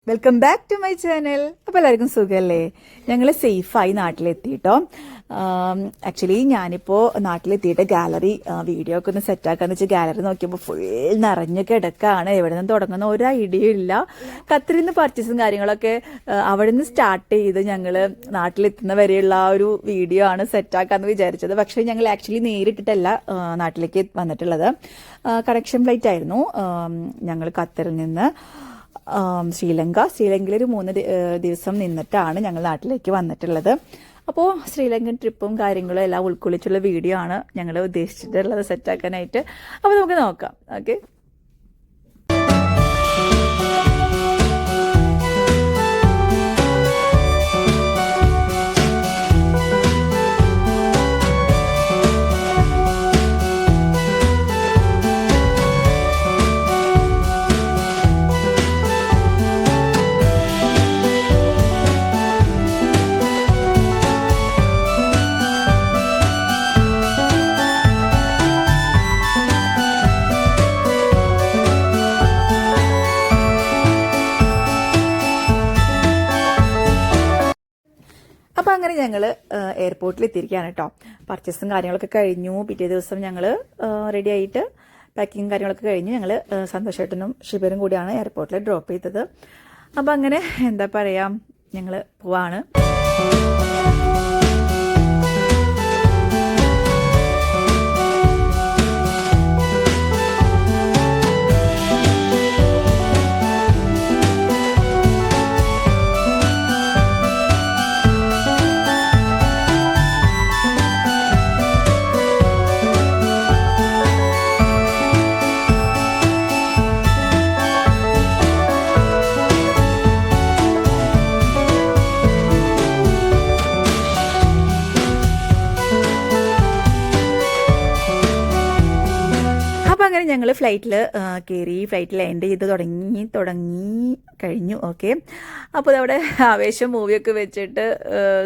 Welcome back to my channel. അപ്പോൾ എല്ലാവർക്കും സുഖമല്ലേ? ഞങ്ങൾ സേഫായി നാട്ടിലെത്തി കേട്ടോ. ആക്ച്വലി ഞാനിപ്പോൾ നാട്ടിലെത്തിയിട്ട് ഗാലറി വീഡിയോ ഒക്കെ ഒന്ന് സെറ്റാക്കാന്ന് വെച്ചാൽ ഗാലറി നോക്കിയപ്പോൾ ഫുൾ നിറഞ്ഞു കിടക്കാണ്. എവിടെ നിന്ന് തുടങ്ങുന്ന ഒരു ഐഡിയ ഇല്ല. ഖത്തറിൽ നിന്ന് പർച്ചേസും കാര്യങ്ങളൊക്കെ അവിടെ നിന്ന് സ്റ്റാർട്ട് ചെയ്ത് ഞങ്ങൾ നാട്ടിലെത്തുന്ന വരെയുള്ള ആ ഒരു വീഡിയോ ആണ് സെറ്റാക്കാന്ന് വിചാരിച്ചത്. പക്ഷേ ഞങ്ങൾ ആക്ച്വലി നേരിട്ടിട്ടല്ല നാട്ടിലേക്ക് വന്നിട്ടുള്ളത്. കണക്ഷൻ ഫ്ലൈറ്റ് ആയിരുന്നു. ഞങ്ങൾ ഖത്തറിൽ നിന്ന് ശ്രീലങ്കയിൽ ഒരു 3 ദിവസം നിന്നിട്ടാണ് ഞങ്ങൾ നാട്ടിലേക്ക് വന്നിട്ടുള്ളത്. അപ്പോൾ ശ്രീലങ്കൻ ട്രിപ്പും കാര്യങ്ങളും എല്ലാം ഉൾക്കൊള്ളിച്ചുള്ള വീഡിയോ ആണ് ഞങ്ങൾ ഉദ്ദേശിച്ചിട്ടുള്ളത് സെറ്റാക്കാനായിട്ട്. അപ്പോൾ നമുക്ക് നോക്കാം. ഓക്കെ, അപ്പോൾ അങ്ങനെ ഞങ്ങൾ എയർപോർട്ടിൽ എത്തിയിരിക്കുകയാണ് കേട്ടോ. പർച്ചേസും കാര്യങ്ങളൊക്കെ കഴിഞ്ഞു. പിറ്റേ ദിവസം ഞങ്ങൾ റെഡി ആയിട്ട് പാക്കിങ് കാര്യങ്ങളൊക്കെ കഴിഞ്ഞ് ഞങ്ങൾ സന്തോഷേട്ടനും ഷിബരും കൂടിയാണ് എയർപോർട്ടിൽ ഡ്രോപ്പ് ചെയ്തത്. അപ്പോൾ അങ്ങനെ എന്താ പറയുക, ഞങ്ങൾ പോവാണ്. അങ്ങനെ ഞങ്ങൾ ഫ്ലൈറ്റിൽ കയറി, ഫ്ലൈറ്റ് ലാൻഡ് ചെയ്ത് തുടങ്ങി കഴിഞ്ഞു. ഓക്കെ, അപ്പോൾ അവിടെ ആവേശം മൂവിയൊക്കെ വെച്ചിട്ട്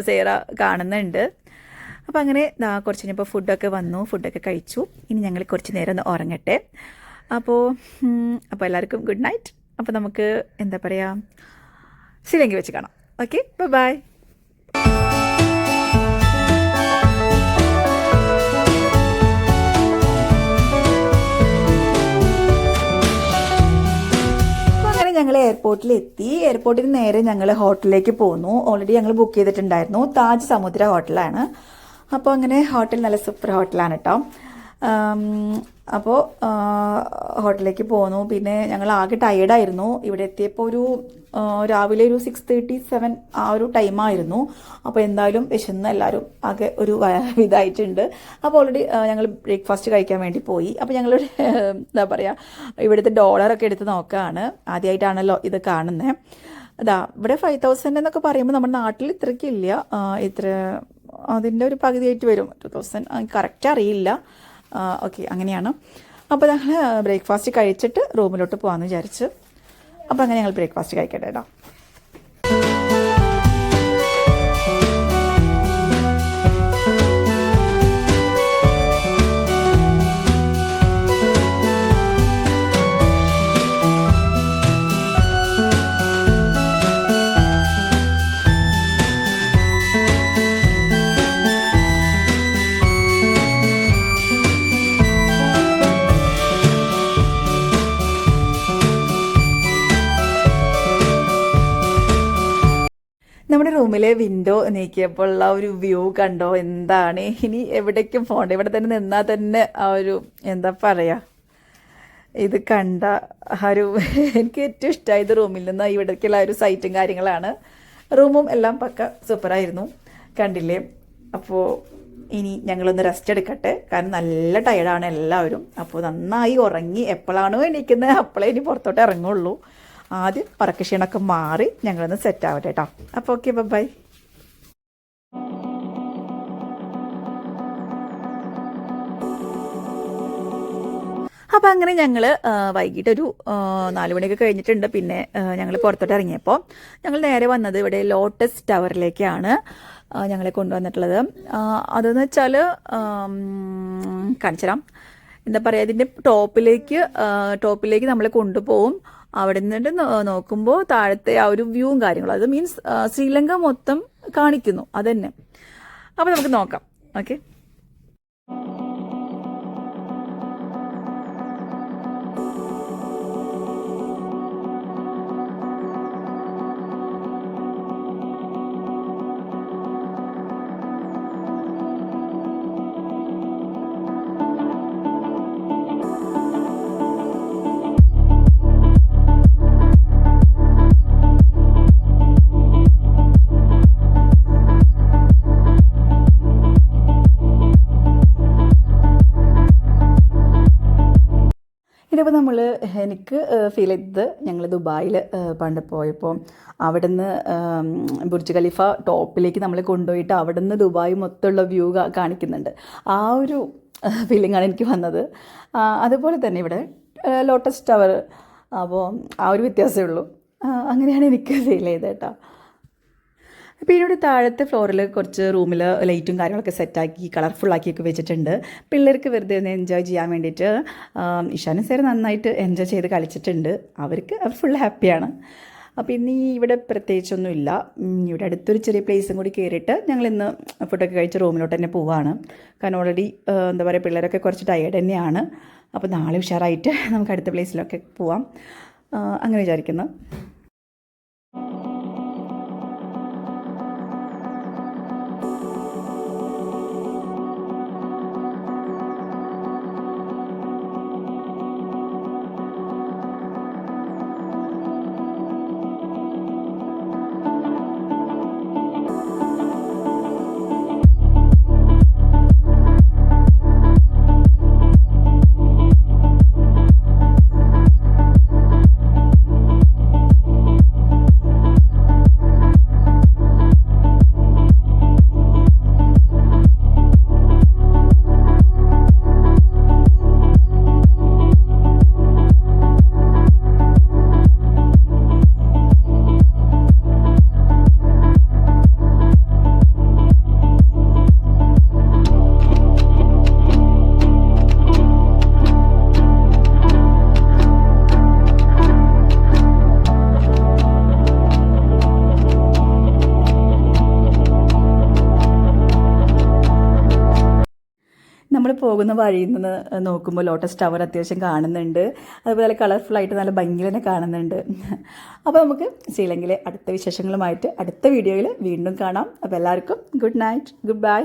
സേറ കാണുന്നുണ്ട്. അപ്പോൾ അങ്ങനെ കുറച്ച് കഴിഞ്ഞപ്പോൾ ഫുഡൊക്കെ വന്നു, ഫുഡൊക്കെ കഴിച്ചു. ഇനി ഞങ്ങൾ കുറച്ച് നേരം ഒന്ന് ഉറങ്ങട്ടെ. അപ്പോൾ എല്ലാവർക്കും ഗുഡ് നൈറ്റ്. അപ്പോൾ നമുക്ക് എന്താ പറയുക, ശ്രീലങ്കയിൽ വെച്ച് കാണാം. Okay, bye. ഞങ്ങൾ എയർപോർട്ടിലെത്തി. എയർപോർട്ടിൽ നേരെ ഞങ്ങൾ ഹോട്ടലിലേക്ക് പോന്നു. ഓൾറെഡി ഞങ്ങൾ ബുക്ക് ചെയ്തിട്ടുണ്ടായിരുന്നു. താജ് സമുദ്ര ഹോട്ടലാണ്. അപ്പോൾ അങ്ങനെ ഹോട്ടൽ നല്ല സൂപ്പർ ഹോട്ടലാണ് കേട്ടോ. അപ്പോൾ ഹോട്ടലിലേക്ക് പോന്നു. പിന്നെ ഞങ്ങൾ ആകെ ടയേർഡായിരുന്നു. ഇവിടെ എത്തിയപ്പോൾ രാവിലെ ഒരു 6:37 ആ ഒരു ടൈമായിരുന്നു. അപ്പോൾ എന്തായാലും വിശന്ന് എല്ലാവരും ആകെ ഒരു ഇതായിട്ടുണ്ട്. അപ്പോൾ ഓൾറെഡി ഞങ്ങൾ ബ്രേക്ക്ഫാസ്റ്റ് കഴിക്കാൻ വേണ്ടി പോയി. അപ്പോൾ ഞങ്ങൾ എന്താ പറയുക, ഇവിടുത്തെ ഡോളറൊക്കെ എടുത്ത് നോക്കുകയാണ്. ആദ്യമായിട്ടാണല്ലോ ഇത് കാണുന്നത്. ഇവിടെ 5,000 എന്നൊക്കെ പറയുമ്പോൾ നമ്മുടെ നാട്ടിൽ ഇത്രയ്ക്കില്ല. അതിൻ്റെ ഒരു പകുതിയായിട്ട് വരും. 2,000 കറക്റ്റ് അറിയില്ല. ഓക്കെ, അങ്ങനെയാണ്. അപ്പോൾ ഞങ്ങൾ ബ്രേക്ക്ഫാസ്റ്റ് കഴിച്ചിട്ട് റൂമിലോട്ട് പോകാമെന്ന് വിചാരിച്ചു. അപ്പോൾ അങ്ങനെ ഞങ്ങൾ ബ്രേക്ക്ഫാസ്റ്റ് കഴിക്കട്ടെ കേട്ടോ. നമ്മുടെ റൂമിലെ വിൻഡോ നീക്കിയപ്പോൾ ഉള്ള ഒരു വ്യൂ കണ്ടോ? എന്താണ്, ഇനി എവിടേക്കും പോകണ്ട, ഇവിടെ തന്നെ നിന്നാൽ തന്നെ ആ ഒരു എന്താ പറയുക, ഇത് കണ്ട എനിക്ക് ഏറ്റവും ഇഷ്ടമായത് റൂമിൽ നിന്ന് ഇവിടേക്കുള്ള ഒരു സൈറ്റും കാര്യങ്ങളാണ്. റൂമും എല്ലാം പക്ക സൂപ്പറായിരുന്നു, കണ്ടില്ലേ? അപ്പോൾ ഇനി ഞങ്ങളൊന്ന് റെസ്റ്റ് എടുക്കട്ടെ, കാരണം നല്ല ടയർഡാണ് എല്ലാവരും. അപ്പോൾ നന്നായി ഉറങ്ങി എപ്പോഴാണോ എണീക്കുന്നത് അപ്പോഴേ ഇനി പുറത്തോട്ട് ഇറങ്ങുള്ളൂ. ആദ്യം ഉറക്കക്ഷീണമൊക്കെ മാറി ഞങ്ങളൊന്ന് സെറ്റ് ആവട്ടെ കേട്ടോ. അപ്പോൾ ഓക്കെ, ബൈ. അപ്പോൾ അങ്ങനെ ഞങ്ങൾ വൈകിട്ടൊരു 4 മണിയൊക്കെ കഴിഞ്ഞിട്ടുണ്ട്. പിന്നെ ഞങ്ങൾ പുറത്തോട്ട് ഇറങ്ങിയപ്പോൾ ഞങ്ങൾ നേരെ വന്നത് ഇവിടെ ലോട്ടസ് ടവറിലേക്കാണ് ഞങ്ങളെ കൊണ്ടുവന്നിട്ടുള്ളത്. അതെന്ന് വെച്ചാൽ കാണിച്ചു തരാം. എന്താ പറയുക, ഇതിൻ്റെ ടോപ്പിലേക്ക് നമ്മളെ കൊണ്ടുപോകും. അവിടെ നിന്നിട്ട് നോക്കുമ്പോൾ താഴത്തെ ആ ഒരു വ്യൂവും കാര്യങ്ങളും, അത് മീൻസ് ശ്രീലങ്ക മൊത്തം കാണിക്കുന്നു അതന്നെ. അപ്പോൾ നമുക്ക് നോക്കാം. ഓക്കെ. ഇതിപ്പോൾ എനിക്ക് ഫീൽ ചെയ്തത്, ഞങ്ങൾ ദുബായിൽ പണ്ട് പോയപ്പോൾ അവിടുന്ന് ബുർജ് ഖലീഫ ടോപ്പിലേക്ക് നമ്മൾ കൊണ്ടുപോയിട്ട് അവിടുന്ന് ദുബായ് മൊത്തമുള്ള വ്യൂ കാണിക്കുന്നുണ്ട്. ആ ഒരു ഫീലിംഗാണ് എനിക്ക് വന്നത്. അതുപോലെ തന്നെ ഇവിടെ ലോട്ടസ് ടവർ, അപ്പോൾ ആ ഒരു വ്യത്യാസമേ ഉള്ളൂ. അങ്ങനെയാണ് എനിക്ക് ഫീൽ ചെയ്തത് കേട്ടോ. അപ്പോൾ ഇതിനോട് താഴത്തെ ഫ്ലോറിൽ കുറച്ച് റൂമിൽ ലൈറ്റും കാര്യങ്ങളൊക്കെ സെറ്റാക്കി കളർഫുള്ളാക്കിയൊക്കെ വെച്ചിട്ടുണ്ട്. പിള്ളേർക്ക് വെറുതെ ഒന്ന് എൻജോയ് ചെയ്യാൻ വേണ്ടിയിട്ട്. ഇഷാനും സാർ നന്നായിട്ട് എൻജോയ് ചെയ്ത് കളിച്ചിട്ടുണ്ട്. അവർ ഫുൾ ഹാപ്പിയാണ്. അപ്പോൾ ഇനി ഇവിടെ പ്രത്യേകിച്ചൊന്നുമില്ല. ഇവിടെ അടുത്തൊരു ചെറിയ പ്ലേസും കൂടി കയറിയിട്ട് ഞങ്ങളിന്ന് ഫുഡൊക്കെ കഴിച്ച് റൂമിലോട്ട് തന്നെ പോവാണ്. കാരണം ഓൾറെഡി എന്താ പറയുക, പിള്ളേരൊക്കെ കുറച്ച് ടയേർഡ് തന്നെയാണ്. അപ്പോൾ നാളെ ഉഷാറായിട്ട് നമുക്ക് അടുത്ത പ്ലേസിലൊക്കെ പോവാം അങ്ങനെ വിചാരിക്കുന്നു. നമ്മൾ പോകുന്ന വഴിയിൽ നിന്ന് നോക്കുമ്പോൾ ലോട്ടസ് ടവർ അത്യാവശ്യം കാണുന്നുണ്ട്. അതുപോലെ കളർഫുള്ളായിട്ട് നല്ല ഭംഗി തന്നെ കാണുന്നുണ്ട്. അപ്പോൾ നമുക്ക് ശ്രീലങ്കയിലെ അടുത്ത വിശേഷങ്ങളുമായിട്ട് അടുത്ത വീഡിയോയിൽ വീണ്ടും കാണാം. അപ്പോൾ എല്ലാവർക്കും ഗുഡ് നൈറ്റ്, ഗുഡ് ബൈ.